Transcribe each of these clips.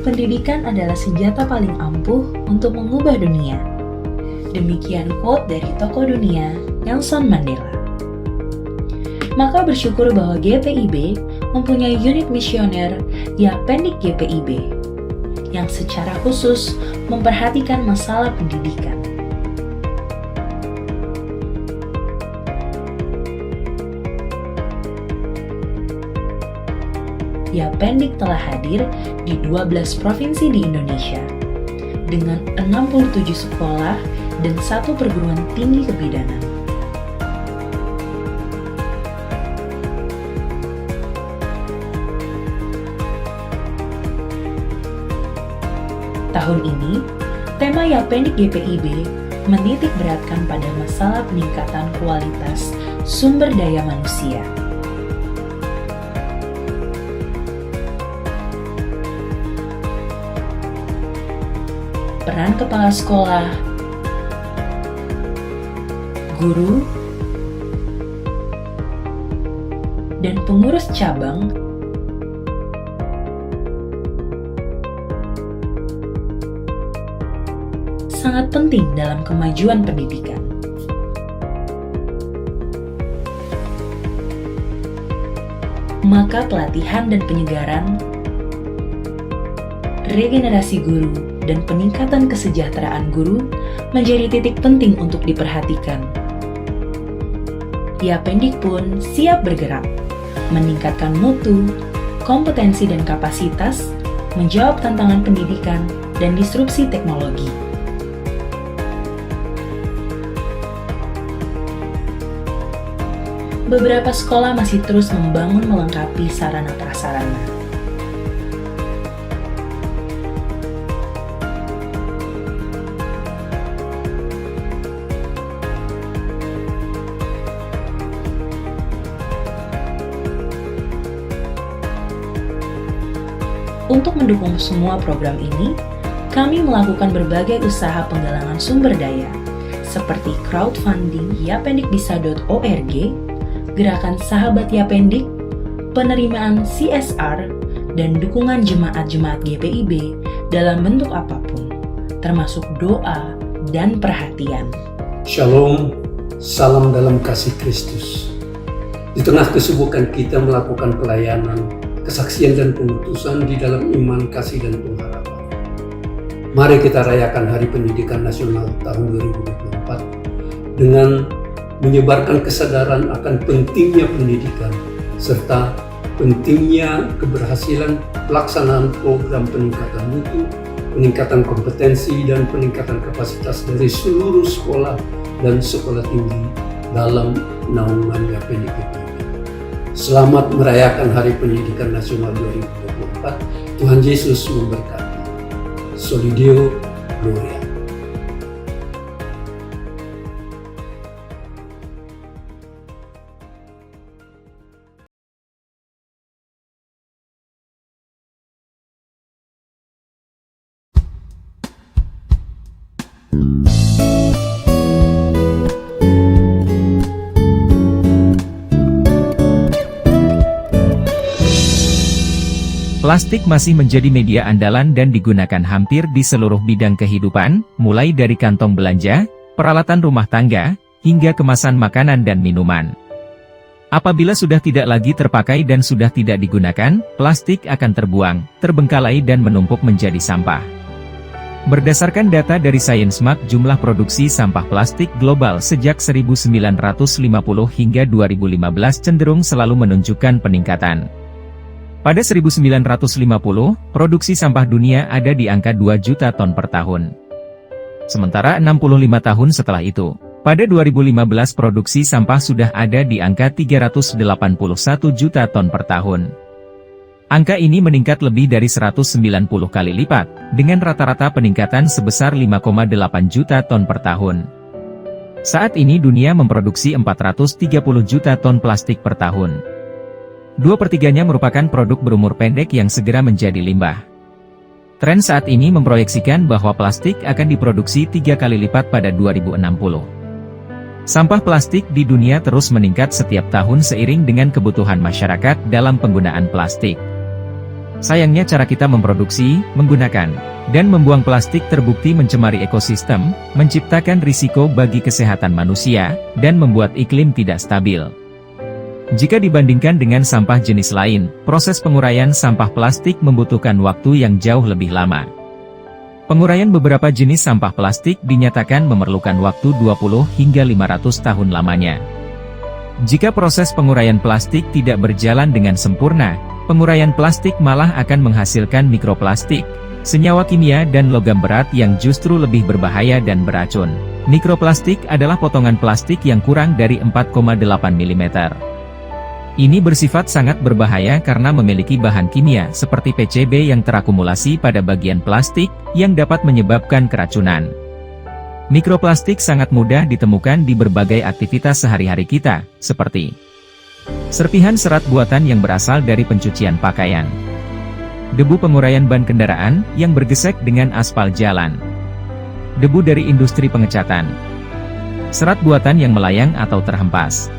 Pendidikan adalah senjata paling ampuh untuk mengubah dunia. Demikian quote dari tokoh dunia, Nelson Mandela. Maka bersyukur bahwa GPIB mempunyai unit misioner, ya pendek GPIB, yang secara khusus memperhatikan masalah pendidikan. Yapendik telah hadir di 12 provinsi di Indonesia dengan 67 sekolah dan 1 perguruan tinggi kebidanan. Tahun ini, tema Yapendik GPIB menitik beratkan pada masalah peningkatan kualitas sumber daya manusia. Peran kepala sekolah, guru, dan pengurus cabang sangat penting dalam kemajuan pendidikan. Maka pelatihan dan penyegaran, regenerasi guru, dan peningkatan kesejahteraan guru menjadi titik penting untuk diperhatikan. Yapendik pun siap bergerak, meningkatkan mutu, kompetensi dan kapasitas, menjawab tantangan pendidikan dan disrupsi teknologi. Beberapa sekolah masih terus membangun melengkapi sarana prasarana. Untuk mendukung semua program ini, kami melakukan berbagai usaha penggalangan sumber daya, seperti crowdfunding yapendikbisa.org, gerakan Sahabat Yapendik, penerimaan CSR, dan dukungan jemaat-jemaat GPIB dalam bentuk apapun, termasuk doa dan perhatian. Shalom, salam dalam kasih Kristus. Di tengah kesibukan kita melakukan pelayanan, kesaksian dan pengutusan di dalam iman, kasih, dan pengharapan. Mari kita rayakan Hari Pendidikan Nasional tahun 2024 dengan menyebarkan kesadaran akan pentingnya pendidikan serta pentingnya keberhasilan pelaksanaan program peningkatan mutu, peningkatan kompetensi, dan peningkatan kapasitas dari seluruh sekolah dan sekolah tinggi dalam naungan Yapendik. Selamat merayakan Hari Pendidikan Nasional 2024. Tuhan Yesus memberkati. Soli Deo Gloria. Plastik masih menjadi media andalan dan digunakan hampir di seluruh bidang kehidupan, mulai dari kantong belanja, peralatan rumah tangga, hingga kemasan makanan dan minuman. Apabila sudah tidak lagi terpakai dan sudah tidak digunakan, plastik akan terbuang, terbengkalai dan menumpuk menjadi sampah. Berdasarkan data dari ScienceMark, jumlah produksi sampah plastik global sejak 1950 hingga 2015 cenderung selalu menunjukkan peningkatan. Pada 1950, produksi sampah dunia ada di angka 2 juta ton per tahun. Sementara 65 tahun setelah itu, pada 2015 produksi sampah sudah ada di angka 381 juta ton per tahun. Angka ini meningkat lebih dari 190 kali lipat, dengan rata-rata peningkatan sebesar 5,8 juta ton per tahun. Saat ini dunia memproduksi 430 juta ton plastik per tahun. 2/3-nya merupakan produk berumur pendek yang segera menjadi limbah. Tren saat ini memproyeksikan bahwa plastik akan diproduksi 3 kali lipat pada 2060. Sampah plastik di dunia terus meningkat setiap tahun seiring dengan kebutuhan masyarakat dalam penggunaan plastik. Sayangnya cara kita memproduksi, menggunakan, dan membuang plastik terbukti mencemari ekosistem, menciptakan risiko bagi kesehatan manusia, dan membuat iklim tidak stabil. Jika dibandingkan dengan sampah jenis lain, proses penguraian sampah plastik membutuhkan waktu yang jauh lebih lama. Penguraian beberapa jenis sampah plastik dinyatakan memerlukan waktu 20 hingga 500 tahun lamanya. Jika proses penguraian plastik tidak berjalan dengan sempurna, penguraian plastik malah akan menghasilkan mikroplastik, senyawa kimia dan logam berat yang justru lebih berbahaya dan beracun. Mikroplastik adalah potongan plastik yang kurang dari 4,8 mm. Ini bersifat sangat berbahaya karena memiliki bahan kimia seperti PCB yang terakumulasi pada bagian plastik, yang dapat menyebabkan keracunan. Mikroplastik sangat mudah ditemukan di berbagai aktivitas sehari-hari kita, seperti serpihan serat buatan yang berasal dari pencucian pakaian, debu penguraian ban kendaraan yang bergesek dengan aspal jalan, debu dari industri pengecatan, serat buatan yang melayang atau terhempas,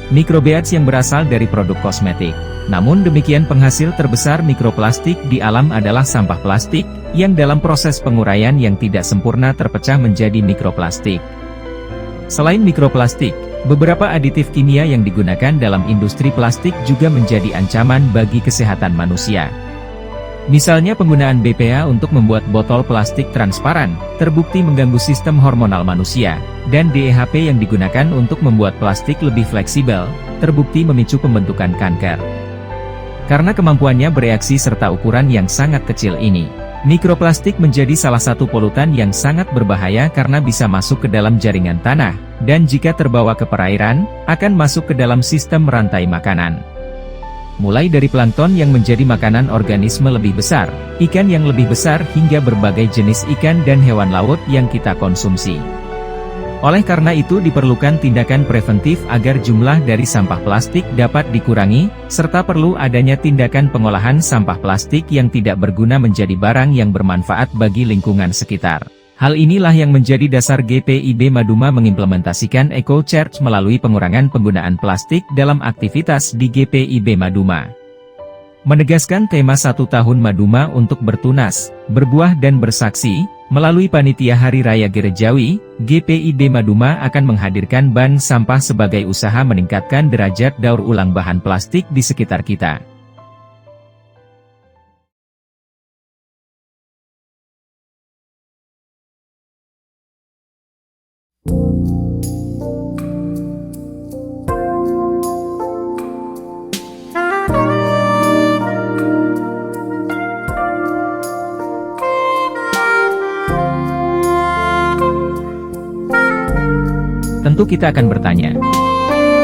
mikrobeads yang berasal dari produk kosmetik. Namun demikian, penghasil terbesar mikroplastik di alam adalah sampah plastik, yang dalam proses penguraian yang tidak sempurna terpecah menjadi mikroplastik. Selain mikroplastik, beberapa aditif kimia yang digunakan dalam industri plastik juga menjadi ancaman bagi kesehatan manusia. Misalnya penggunaan BPA untuk membuat botol plastik transparan, terbukti mengganggu sistem hormonal manusia, dan DEHP yang digunakan untuk membuat plastik lebih fleksibel, terbukti memicu pembentukan kanker. Karena kemampuannya bereaksi serta ukuran yang sangat kecil ini, mikroplastik menjadi salah satu polutan yang sangat berbahaya karena bisa masuk ke dalam jaringan tanah, dan jika terbawa ke perairan, akan masuk ke dalam sistem rantai makanan. Mulai dari plankton yang menjadi makanan organisme lebih besar, ikan yang lebih besar hingga berbagai jenis ikan dan hewan laut yang kita konsumsi. Oleh karena itu diperlukan tindakan preventif agar jumlah dari sampah plastik dapat dikurangi, serta perlu adanya tindakan pengolahan sampah plastik yang tidak berguna menjadi barang yang bermanfaat bagi lingkungan sekitar. Hal inilah yang menjadi dasar GPIB Maduma mengimplementasikan Eco Charge melalui pengurangan penggunaan plastik dalam aktivitas di GPIB Maduma. Menegaskan tema 1 tahun Maduma untuk bertunas, berbuah dan bersaksi, melalui Panitia Hari Raya Gerejawi, GPIB Maduma akan menghadirkan bank sampah sebagai usaha meningkatkan derajat daur ulang bahan plastik di sekitar kita. Tentu kita akan bertanya,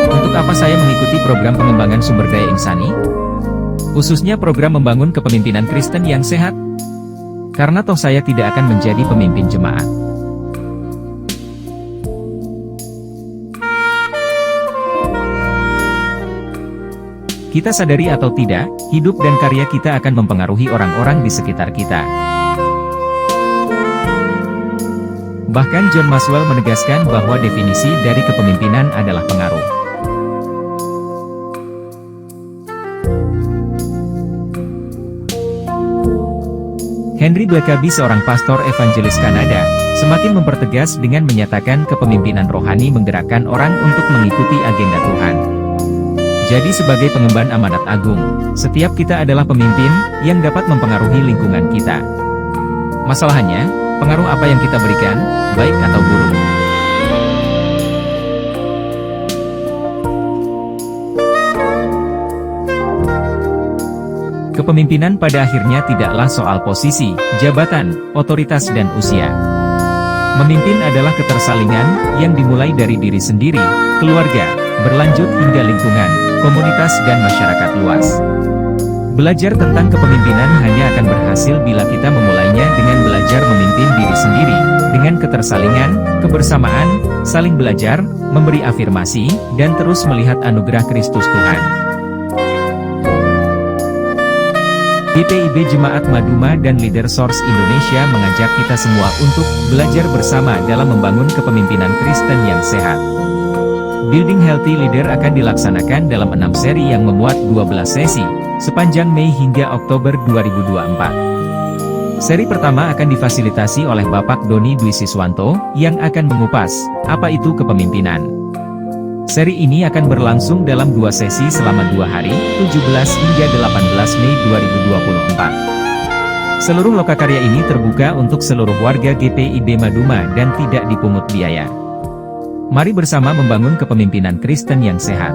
untuk apa saya mengikuti program pengembangan sumber daya insani? Khususnya program membangun kepemimpinan Kristen yang sehat? Karena toh saya tidak akan menjadi pemimpin jemaat. Kita sadari atau tidak, hidup dan karya kita akan mempengaruhi orang-orang di sekitar kita. Bahkan John Maxwell menegaskan bahwa definisi dari kepemimpinan adalah pengaruh. Henry Blackaby, seorang pastor evangelis Kanada, semakin mempertegas dengan menyatakan kepemimpinan rohani menggerakkan orang untuk mengikuti agenda Tuhan. Jadi sebagai pengemban amanat agung, setiap kita adalah pemimpin yang dapat mempengaruhi lingkungan kita. Masalahnya, pengaruh apa yang kita berikan, baik atau buruk? Kepemimpinan pada akhirnya tidaklah soal posisi, jabatan, otoritas dan usia. Memimpin adalah ketersalingan yang dimulai dari diri sendiri, keluarga, berlanjut hingga lingkungan, komunitas dan masyarakat luas. Belajar tentang kepemimpinan hanya akan berhasil bila kita memulainya dengan belajar memimpin diri sendiri, dengan ketersalingan, kebersamaan, saling belajar, memberi afirmasi, dan terus melihat anugerah Kristus Tuhan. GPIB Jemaat Maduma dan Leader Source Indonesia mengajak kita semua untuk belajar bersama dalam membangun kepemimpinan Kristen yang sehat. Building Healthy Leader akan dilaksanakan dalam 6 seri yang memuat 12 sesi, sepanjang Mei hingga Oktober 2024. Seri pertama akan difasilitasi oleh Bapak Doni Dwi Siswanto, yang akan mengupas, apa itu kepemimpinan. Seri ini akan berlangsung dalam 2 sesi selama 2 hari, 17 hingga 18 Mei 2024. Seluruh lokakarya ini terbuka untuk seluruh warga GPIB Maduma dan tidak dipungut biaya. Mari bersama membangun kepemimpinan Kristen yang sehat.